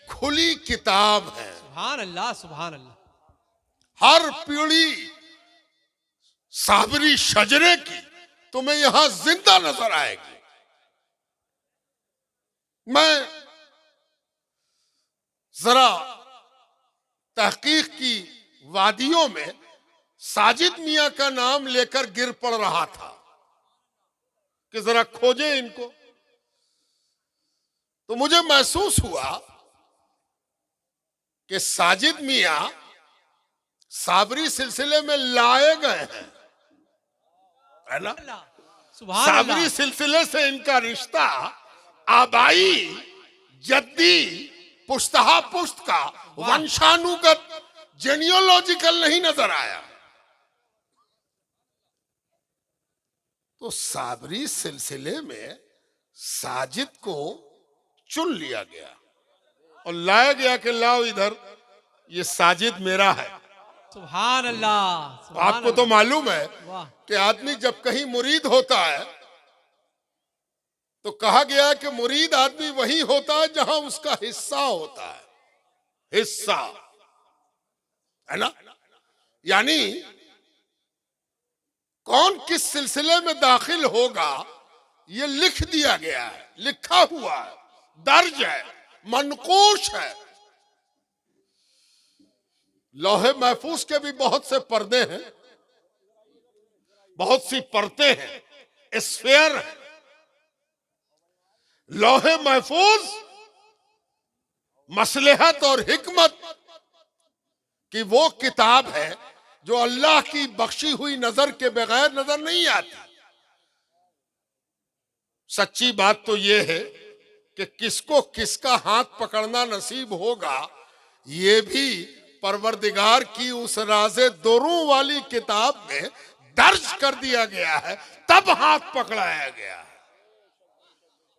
खुली किताब है। सुभान अल्लाह, सुभान अल्लाह। हर पीढ़ी साबरी शजरे की तुम्हें यहां जिंदा नजर आएगी। मैं जरा तहकीक की वादियों में साजिद मियां का नाम लेकर गिर पड़ रहा था कि जरा खोजें इनको, तो मुझे महसूस हुआ कि साजिद मियां साबरी सिलसिले में लाए गए हैं, है ना। सुभान साबरी अल्लाह। सिलसिले से इनका रिश्ता आबाई जद्दी पुश्तहा पुश्त का वंशानुगत जेनियोलॉजिकल नहीं नजर आया। तो साबरी सिलसिले में साजिद को चुन लिया गया और लाया गया कि लाओ इधर, ये साजिद मेरा है। सुभान अल्लाह, तो सुभान आपको तो अल्लाह। मालूम है वाह। कि आदमी जब कहीं मुरीद होता है तो कहा गया कि मुरीद आदमी वही होता है जहां उसका हिस्सा होता है, हिस्सा, है ना। यानी कौन किस सिलसिले में दाखिल होगा ये लिख दिया गया है, लिखा हुआ है, दर्ज है, मनकूश है। लौहे महफूज के भी बहुत से पर्दे हैं, बहुत सी परतें हैं, स्फेयर है। लौहे महफूज मसलहत और हिकमत की वो किताब है जो अल्लाह की बख्शी हुई नजर के बगैर नजर नहीं आती। सच्ची बात तो यह है कि किसको किसका हाथ पकड़ना नसीब होगा ये भी परवरदिगार की उस राज़े दोरों वाली किताब में दर्ज कर दिया गया है, तब हाथ पकड़ाया गया है।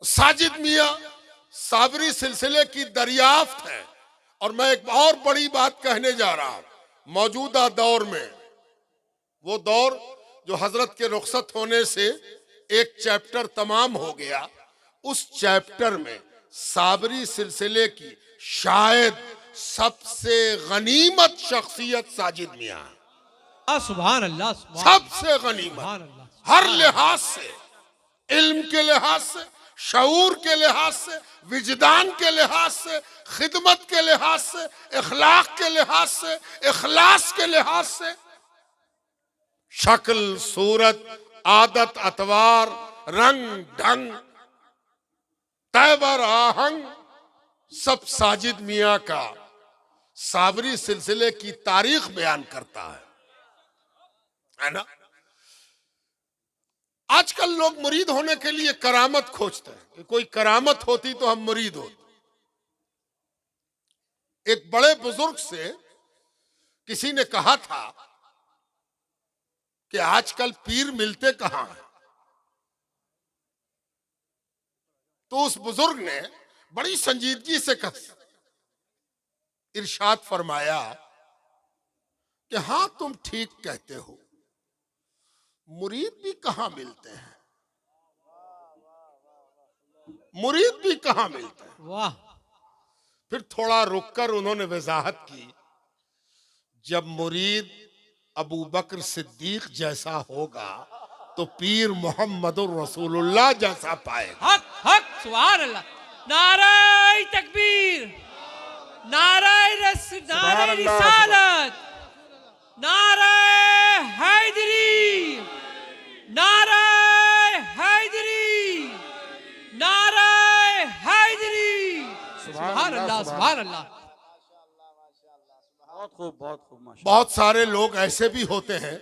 साजिद मियां साबरी सिलसिले की दरियाफ्त है। और मैं एक और बड़ी बात कहने जा रहा हूं। मौजूदा दौर में, वो दौर जो हजरत के रुखसत होने से एक चैप्टर तमाम हो गया, उस चैप्टर में साबरी सिलसिले की शायद सबसे गनीमत शख्सियत साजिद मियां है। सुभान अल्लाह, सुभान सबसे गनीमत, सुभान अल्लाह। हर लिहाज से, इल्म के लिहाज से, शऊर के लिहाज से, विजदान के लिहाज से, खिदमत के लिहाज से, इखलाक के लिहाज से, इखलास के लिहाज से, शक्ल सूरत आदत अतवार रंग ढंग तैबर आहंग सब साजिद मियां का साबरी सिलसिले की तारीख बयान करता है ना। आजकल लोग मुरीद होने के लिए करामत खोजते हैं कि कोई करामत होती तो हम मुरीद होते। एक बड़े बुजुर्ग से किसी ने कहा था कि आजकल पीर मिलते कहां हैं। तो उस बुजुर्ग ने बड़ी संजीदगी से इरशाद फरमाया कि हां तुम ठीक कहते हो, मुरीद भी कहां मिलते हैं, मुरीद भी कहां मिलते हैं। वाह। फिर थोड़ा रुककर उन्होंने वजाहत की, जब मुरीद अबू बकर सिद्दीक जैसा होगा तो पीर मोहम्मदुर रसूलुल्लाह जैसा पाएगा। हक हक, सुभान अल्लाह। नाराए तकबीर, नाराए रिसालत, नाराए हैदरी, नाराए हैदरी, नाराए हैदरी। सुभान अल्लाह, सुभान अल्लाह। बहुत खूब, बहुत खूब, माशाअल्लाह। बहुत सारे लोग ऐसे भी होते हैं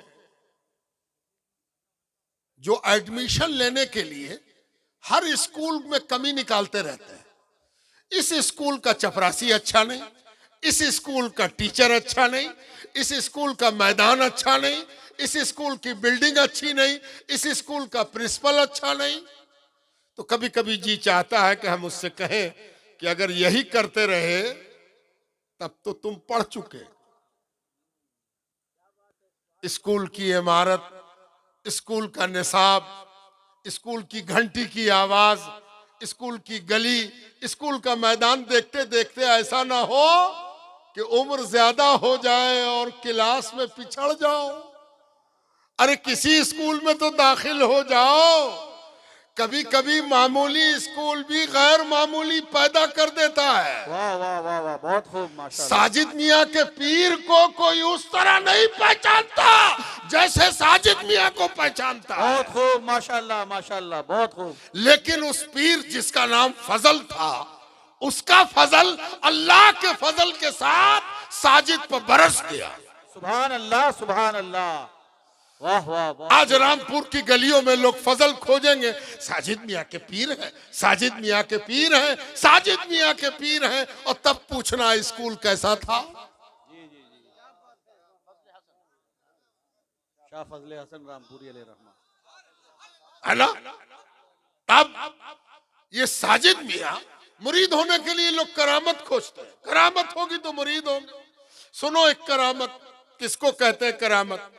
जो एडमिशन लेने के लिए हर स्कूल में कमी निकालते रहते हैं। इस स्कूल का चपरासी अच्छा नहीं, इस स्कूल का टीचर अच्छा नहीं, इस स्कूल का मैदान अच्छा नहीं, इस स्कूल की बिल्डिंग अच्छी नहीं, इस स्कूल का प्रिंसिपल अच्छा नहीं। तो कभी कभी जी चाहता है कि हम उससे कहें कि अगर यही करते रहे तब तो तुम पढ़ चुके। स्कूल की इमारत, स्कूल का निसाब, स्कूल की घंटी की आवाज, स्कूल की गली, स्कूल का मैदान देखते देखते ऐसा ना हो कि उम्र ज्यादा हो जाए और क्लास में पिछड़ जाओ। अरे किसी स्कूल में तो दाखिल हो जाओ। कभी कभी मामूली स्कूल भी गैर मामूली पैदा कर देता है। वाह वाह वाह वाह, बहुत खूब माशाल्लाह। साजिद मियाँ के पीर को कोई उस तरह नहीं पहचानता जैसे साजिद मियाँ को पहचानता है। बहुत खूब माशाल्लाह माशाल्लाह, बहुत खूब। लेकिन उस पीर जिसका नाम फजल था, उसका फजल अल्लाह के फजल के साथ साजिद पर बरस गया। सुभान अल्लाह सुभान अल्लाह, वाह वाह वाह। आज रामपुर की गलियों में लोग फजल खोजेंगे, साजिद मियाँ के पीर है, साजिद मियाँ के पीर है, साजिद मियाँ के पीर है। और तब पूछना स्कूल कैसा था। शाह फजले हसन रामपुरी अलैहि रहमा, है ना। तब ये साजिद मियाँ मुरीद होने के लिए लोग करामत खोजते हैं। करामत होगी तो मुरीद होंगे। सुनो एक करामत, किसको कहते हैं करामत।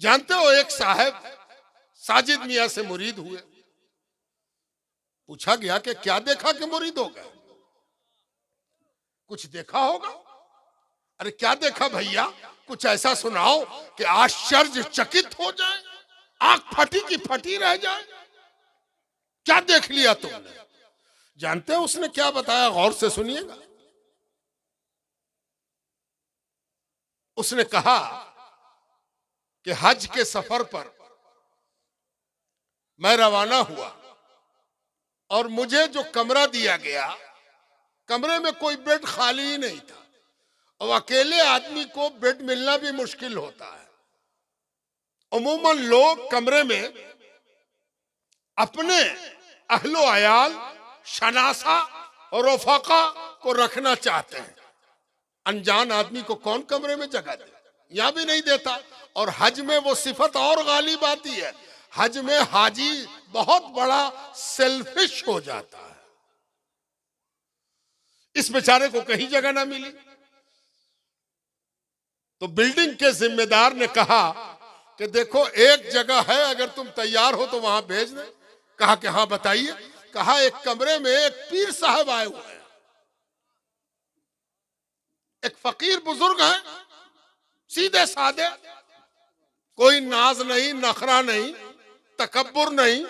जानते हो, एक साहब साजिद मियाँ से मुरीद हुए। पूछा गया कि क्या देखा कि मुरीद हो गए। कुछ देखा होगा। अरे क्या देखा भैया, कुछ ऐसा सुनाओ कि आश्चर्यचकित हो जाए, आंख फटी की फटी रह जाए। क्या देख लिया तुमने। जानते हो उसने क्या बताया, गौर से सुनिएगा। उसने कहा कि हज के सफर पर मैं रवाना हुआ और मुझे जो कमरा दिया गया, कमरे में कोई बेड खाली ही नहीं था। और अकेले आदमी को बेड मिलना भी मुश्किल होता है। उमूमन लोग कमरे में अपने अहलो अयाल, शनासा और रफाका को रखना चाहते हैं। अनजान आदमी को कौन कमरे में जगह दे, यहां भी नहीं देता। और हज में वो सिफत और गालिब आती है। हज में हाजी बहुत बड़ा सेल्फिश हो जाता है। इस बेचारे को कहीं जगह ना मिली तो बिल्डिंग के जिम्मेदार ने कहा कि देखो एक जगह है, अगर तुम तैयार हो तो वहां भेज दे। कहा कि हाँ बताइए। कहा एक कमरे में एक पीर साहब आए हुए हैं, एक फकीर बुजुर्ग हैं, सीधे साधे, कोई नाज नहीं, नखरा नहीं, तकब्बुर नहीं,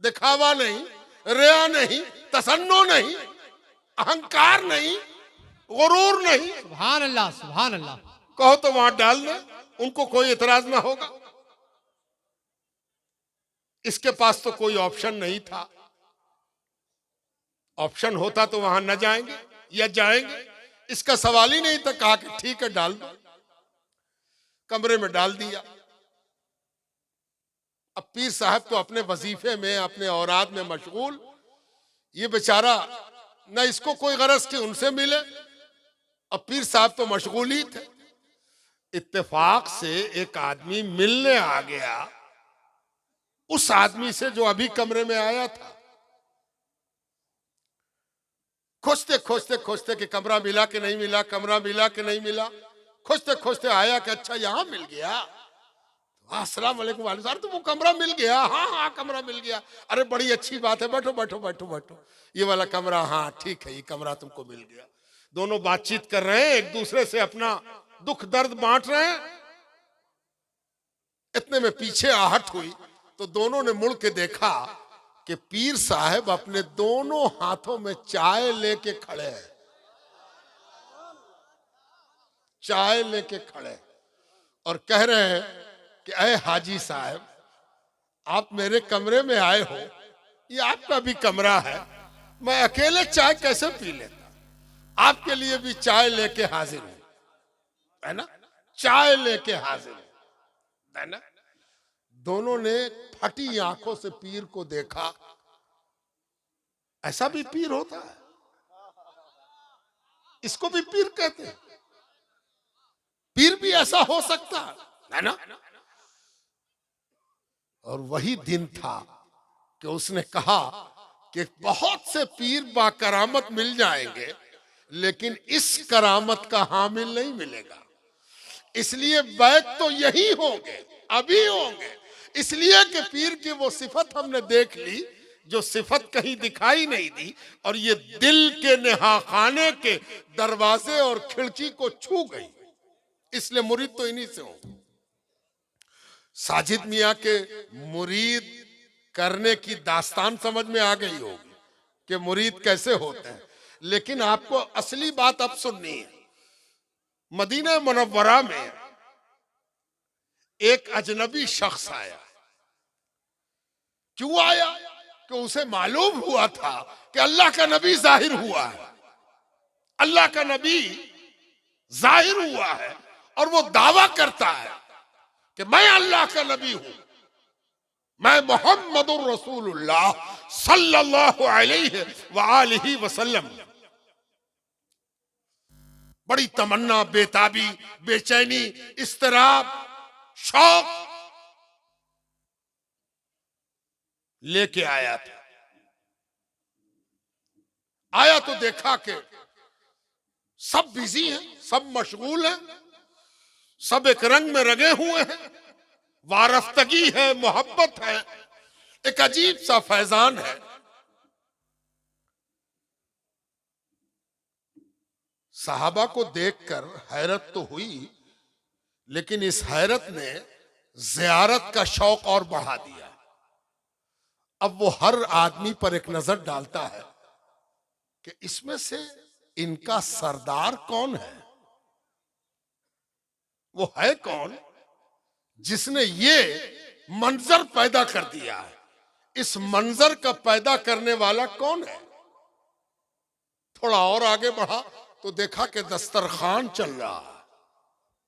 दिखावा नहीं, रिया नहीं, तसन्नो नहीं, अहंकार नहीं, गुरूर नहीं। सुभान अल्लाह सुभान अल्लाह। कहो तो वहां डाल दे, उनको कोई इतराज ना होगा। इसके पास तो कोई ऑप्शन नहीं था। ऑप्शन होता तो वहां न जाएंगे या जाएंगे, इसका सवाल ही नहीं था। कहा कि ठीक है डाल दो। कमरे में डाल दिया। अब पीर साहब तो अपने वजीफे में, अपने औराद में मशगूल। ये बेचारा न इसको कोई गरज कि उनसे मिले, और पीर साहब तो मशगूल ही थे। इत्तेफाक से एक आदमी मिलने आ गया उस आदमी से जो अभी कमरे में आया था। खोजते खोजते खोजते कि कमरा मिला कि नहीं मिला, कमरा मिला कि नहीं मिला। खोजते खोजते आया कि अच्छा यहां मिल गया। अस्सलाम वालेकुम वाले साहब, तो वो कमरा मिल गया। हाँ हाँ कमरा मिल गया। अरे बड़ी अच्छी बात है, बैठो बैठो बैठो बैठो। ये वाला कमरा, हाँ ठीक है, ये कमरा तुमको मिल गया। दोनों बातचीत कर रहे हैं, एक दूसरे से अपना दुख दर्द बांट रहे हैं। इतने में पीछे आहट हुई तो दोनों ने मुड़ के देखा कि पीर साहब अपने दोनों हाथों में चाय लेके खड़े हैं। चाय लेके खड़े और कह रहे हैं कि अय हाजी साहब, आप मेरे कमरे में आए हो, ये आपका भी कमरा है, मैं अकेले चाय कैसे पी लेता। आपके लिए भी चाय लेके हाजिर हूं, है ना, चाय लेके हाजिर हूं, है ना। दोनों ने फटी आंखों से पीर को देखा। ऐसा भी पीर होता है, इसको भी पीर कहते हैं। पीर भी ऐसा हो सकता है ना। और वही दिन था कि उसने कहा कि बहुत से पीर बाकरामत मिल जाएंगे, लेकिन इस करामत का हामिल नहीं मिलेगा। इसलिए बैत तो यही होंगे, अभी होंगे। इसलिए कि पीर की वो सिफत हमने देख ली जो सिफत कहीं दिखाई नहीं दी, और ये दिल के नेहाखाने के दरवाजे और खिड़की को छू गई। इसलिए मुरीद तो इन्हीं से हो। साजिद मियां के मुरीद करने की दास्तान समझ में आ गई होगी कि मुरीद कैसे होते हैं, लेकिन आपको असली बात अब सुननी है। मदीना मुनव्वरा में एक अजनबी शख्स आया। क्यों आया? कि उसे मालूम हुआ था कि अल्लाह का नबी जाहिर हुआ है, अल्लाह का नबी जाहिर हुआ है, और वो दावा करता है कि मैं अल्लाह का नबी हूं, मैं मोहम्मदुर रसूलुल्लाह सल्लल्लाहु अलैहि वालिहि वसल्लम। बड़ी तमन्ना, बेताबी, बेचैनी, इस्तराब, शौक लेके आया था। आया तो देखा कि सब बिजी हैं, सब मशगूल हैं, सब एक रंग में रंगे हुए हैं, वारफ्तगी है, मोहब्बत है, एक अजीब सा फैजान है। सहाबा को देखकर हैरत तो हुई, लेकिन इस हैरत ने ज़ियारत का शौक और बढ़ा दिया। अब वो हर आदमी पर एक नजर डालता है कि इसमें से इनका सरदार कौन है, वो है कौन जिसने ये मंजर पैदा कर दिया है, इस मंजर का पैदा करने वाला कौन है। थोड़ा और आगे बढ़ा तो देखा कि दस्तरखान चल रहा,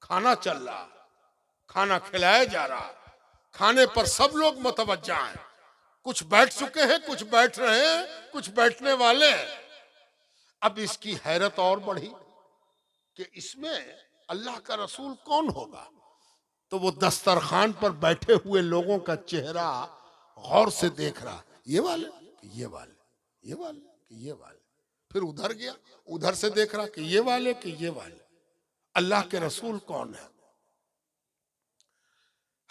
खाना चल रहा, खाना खिलाया जा रहा, खाने पर सब लोग मुतवज्जा हैं, कुछ बैठ चुके हैं, कुछ बैठ रहे हैं, कुछ बैठने वाले हैं। अब इसकी हैरत और बढ़ी कि इसमें अल्लाह का रसूल कौन होगा। तो वो दस्तरखान पर बैठे हुए लोगों का चेहरा गौर से देख रहा, ये वाले कि ये वाले, ये वाले कि ये वाले, फिर उधर गया, उधर से देख रहा कि ये वाले कि ये वाले, अल्लाह के रसूल कौन है।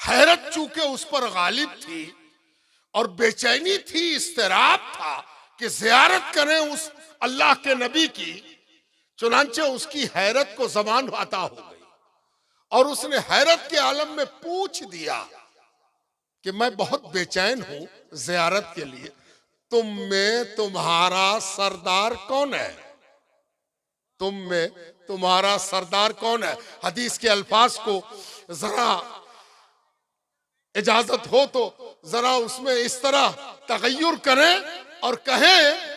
हैरत चूंकि उस पर गालिब थी और बेचैनी थी, इस्तराब था कि ज़ियारत करें उस अल्लाह के नबी की, चुनांचे उसकी हैरत को ज़बान अता हो गई और उसने हैरत के आलम में पूछ दिया कि मैं बहुत बेचैन हूं ज़ियारत के लिए, तुम में तुम्हारा सरदार कौन है, तुम में तुम्हारा सरदार कौन है। हदीस के अल्फाज को जरा इजाजत हो तो जरा उसमें इस तरह तगय्युर करें और कहें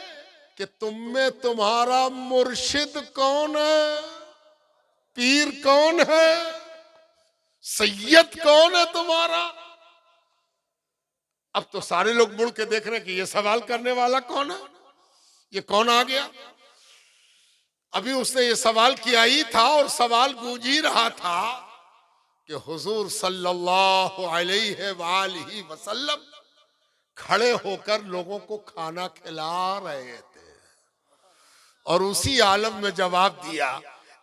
कि तुम में तुम्हारा मुर्शिद कौन है, पीर कौन है, सैयद कौन है तुम्हारा। अब तो सारे लोग मुड़ के देख रहे हैं कि ये सवाल करने वाला कौन है, ये कौन आ गया। अभी उसने ये सवाल किया ही था और सवाल गूंज ही रहा था कि हुजूर सल्लल्लाहु अलैहि वसल्लम खड़े होकर लोगों को खाना खिला रहे थे और उसी आलम में जवाब दिया,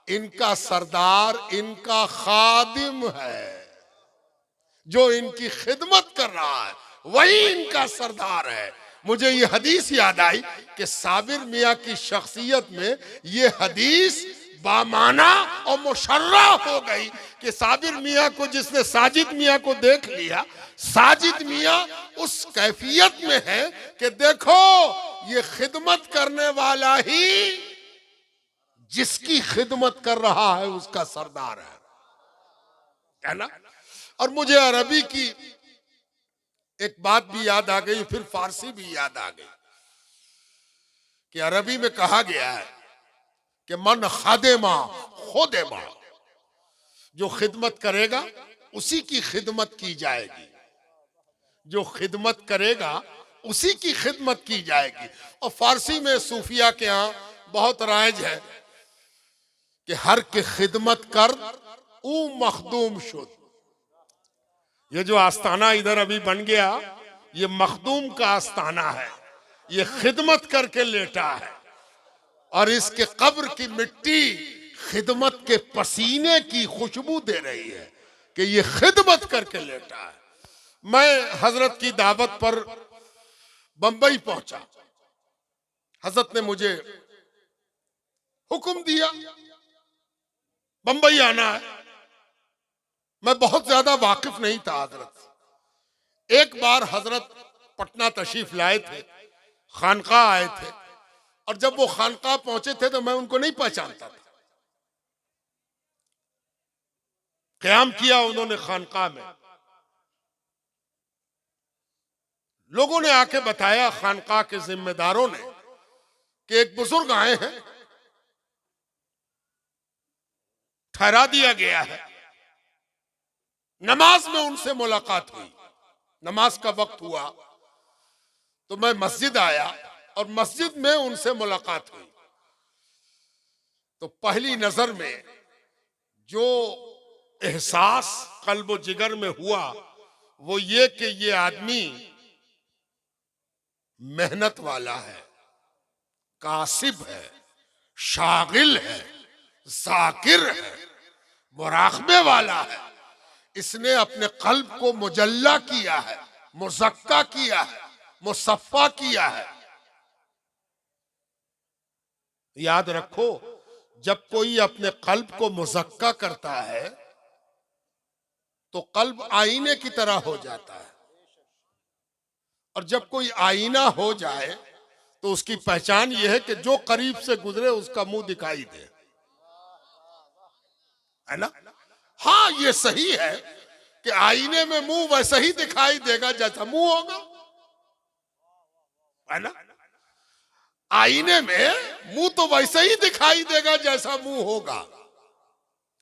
इनका सरदार इनका खादिम है, जो इनकी खिदमत कर रहा है वही इनका सरदार है। मुझे ये हदीस याद आई कि साबिर मियाँ की शख्सियत में ये हदीस बामाना और मुशर्रा हो गई कि साबिर मियाँ को, जिसने साजिद मियाँ को देख लिया, साजिद मियाँ उस कैफियत में है कि देखो ये खिदमत करने वाला ही जिसकी खिदमत कर रहा है उसका सरदार है ना। और मुझे अरबी की एक बात भी याद आ गई, फिर फारसी भी याद आ गई कि अरबी में कहा गया है कि मन खादेमा खुदेमा, जो खिदमत करेगा उसी की खिदमत की जाएगी, जो खिदमत करेगा उसी की खिदमत की जाएगी। और फारसी में सूफिया के यहाँ बहुत राइज है कि हर के खिदमत कर ऊ मखदूम शुद। ये जो आस्ताना इधर अभी बन गया, ये मखदूम का आस्ताना है, ये खिदमत करके लेटा है और इसके कब्र की मिट्टी खिदमत के पसीने की खुशबू दे रही है कि ये खिदमत करके लेटा है। मैं हजरत की दावत पर बंबई पहुंचा। हजरत ने मुझे हुक्म दिया बंबई आना है। मैं बहुत ज्यादा वाकिफ नहीं था हजरत से। एक बार हजरत पटना तशरीफ लाए थे, खानकाह आए थे, और जब वो खानकाह पहुंचे थे तो मैं उनको नहीं पहचानता था। क़याम किया उन्होंने खानकाह में। लोगों ने आके बताया, खानकाह के जिम्मेदारों ने, कि एक बुजुर्ग आए हैं, ठहरा दिया गया है। नमाज में उनसे मुलाकात हुई। नमाज का वक्त हुआ तो मैं मस्जिद आया और मस्जिद में उनसे मुलाकात हुई। तो पहली नजर में जो एहसास कल्ब जिगर में हुआ वो ये कि ये आदमी मेहनत वाला है, कासिब है, शागिल है, जाकिर है, मुराकबे वाला है। इसने अपने कल्ब को मुजल्ला किया है, मुज़क्का किया है, मुसफ़ा किया है। याद रखो, जब कोई अपने कल्ब को मुज़क्का करता है तो कल्ब आईने की तरह हो जाता है, और जब कोई आईना हो जाए तो उसकी पहचान यह है कि जो करीब से गुजरे उसका मुंह दिखाई दे, है ना? हाँ, ये सही है कि आईने में मुंह वैसा ही दिखाई देगा जैसा मुंह होगा, है ना? आईने में मुंह तो वैसा ही दिखाई देगा जैसा मुंह होगा,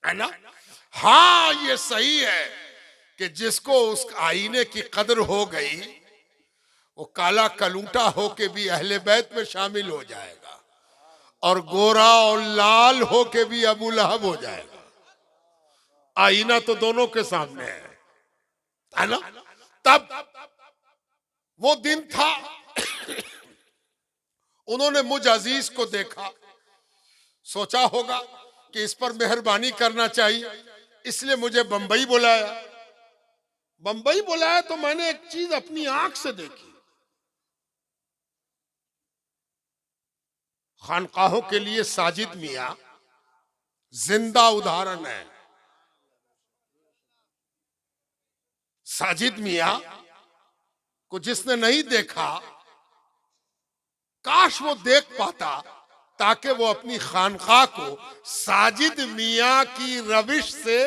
है ना? हाँ, ये सही है कि जिसको उस आईने की कदर हो गई वो काला कलूटा होके भी अहले बैत में शामिल हो जाएगा, और गोरा और लाल होके भी अबू लहब हो जाएगा। आईना तो दोनों के सामने है ना? तब वो दिन था, उन्होंने मुझ अजीज को देखा, सोचा होगा कि इस पर मेहरबानी करना चाहिए, इसलिए मुझे बंबई बुलाया। बंबई बुलाया तो मैंने एक चीज अपनी आंख से देखी। खानकाहों के लिए साजिद मियां जिंदा उदाहरण है। साजिद मियां को जिसने नहीं देखा, काश वो देख पाता, ताकि वो अपनी खानकाह को साजिद मियां की रविश से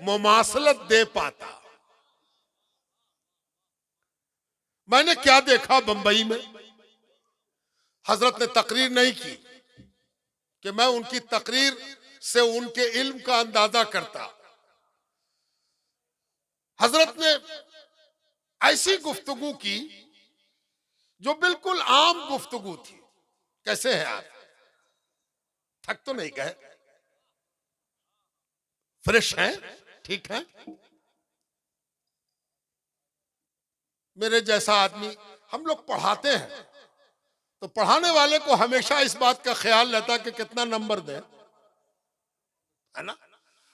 मुमासलत दे पाता। मैंने क्या देखा बंबई में? हजरत ने तकरीर नहीं की कि मैं उनकी तकरीर से उनके इल्म का अंदाजा करता। हजरत ने ऐसी गुफ्तगू की जो बिल्कुल आम गुफ्तगू थी। कैसे हैं आप? थक तो नहीं गए? फ्रेश हैं? ठीक है? मेरे जैसा आदमी, हम लोग पढ़ाते हैं तो पढ़ाने वाले को हमेशा इस बात का ख्याल रहता है कि कितना नंबर दे, है ना?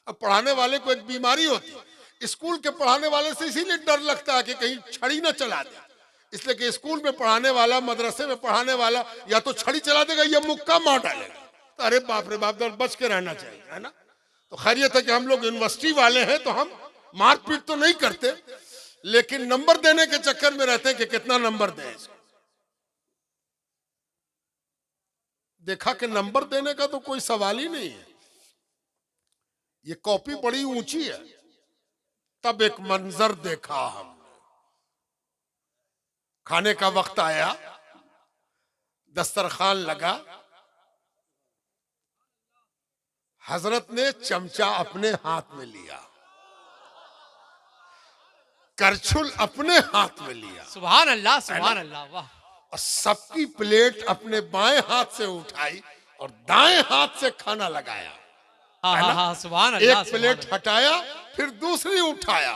अब पढ़ाने वाले को एक बीमारी होती है, स्कूल के पढ़ाने वाले से इसीलिए डर लगता है कि कहीं छड़ी ना चला दे। इसलिए कि स्कूल में पढ़ाने वाला, मदरसे में पढ़ाने वाला या तो छड़ी चला देगा या मुक्का मार डालेगा। तो अरे बाप रे बाप, बच के रहना चाहिए, है ना? तो खैरियत है कि हम लोग यूनिवर्सिटी वाले हैं तो हम मारपीट तो नहीं करते, लेकिन नंबर देने के चक्कर में रहते हैं कि कितना नंबर दें इसको। देखा कि नंबर देने का तो कोई सवाल ही नहीं है, ये कॉपी बड़ी ऊंची है। तब एक मंजर देखा हमने। खाने का वक्त आया, दस्तरखान लगा, हजरत ने चमचा अपने हाथ में लिया, करछुल अपने हाथ में लिया, सुभान अल्लाह, सुभान अल्लाह, वाह। और सबकी प्लेट अपने बाएं हाथ से उठाई और दाएं हाथ से खाना लगाया। हाँ हाँ हाँ, सुभान अल्लाह, एक प्लेट हटाया, फिर दूसरी उठाया